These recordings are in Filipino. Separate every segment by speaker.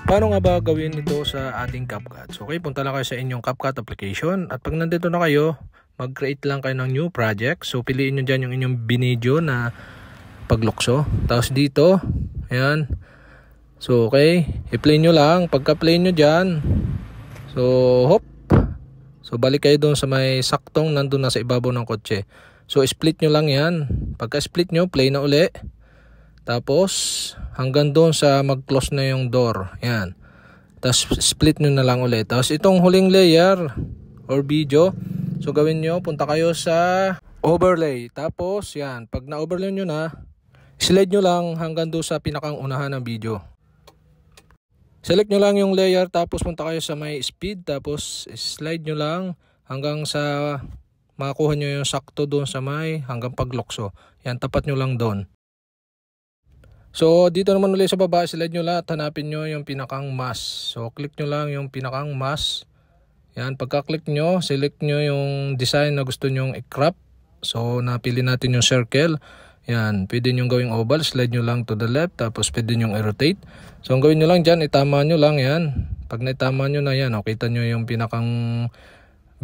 Speaker 1: Paano nga ba gawin ito sa ating CapCut? So, okay, punta lang kayo sa inyong CapCut application at pag nandito na kayo, mag-create lang kayo ng new project. So, piliin nyo dyan yung inyong binidyo na paglukso. Tapos dito, ayan. So, okay, i-play nyo lang. Pagka-play nyo dyan, so, hop. So, balik kayo doon sa may saktong nandun na sa ibabaw ng kotse. So, split nyo lang yan. Pagka-split nyo, play na uli. Tapos, hanggang doon sa mag-close na yung door. Yan. Tapos, split nyo na lang ulit. Tapos, itong huling layer or video, so gawin nyo, punta kayo sa overlay. Tapos, yan. Pag na-overlay nyo na, slide nyo lang hanggang doon sa pinakang unahan ng video. Select nyo lang yung layer, tapos punta kayo sa may speed. Tapos, slide nyo lang hanggang sa makakuha nyo yung sakto doon sa may hanggang paglukso. Yan, tapat nyo lang doon. So, dito naman ulit sa baba, slide nyo lahat, hanapin nyo yung pinakang mask. So, click nyo lang yung pinakang mask. Yan, pagka-click nyo, select nyo yung design na gusto nyo i-crop. So, napili natin yung circle. Yan, pwede nyo gawing oval, slide nyo lang to the left, tapos pwede nyo i-rotate. So, ang gawin nyo lang dyan, itama nyo lang yan. Pag naitama nyo na yan, kita nyo yung pinakang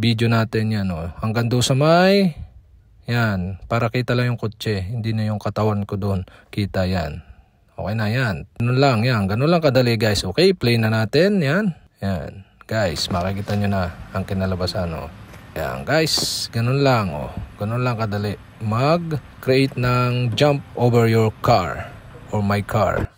Speaker 1: video natin yan. Hanggang doon sa may, yan, para kita lang yung kotse, hindi na yung katawan ko doon, kita yan. Okay na yan. Ganun lang yan. Ganun lang kadali guys. Okay, play na natin. Yan. Yan. Guys, makikita nyo na ang kinalabasan. Yan guys. Ganun lang. Ganun lang kadali. Mag-create ng jump over your car or my car.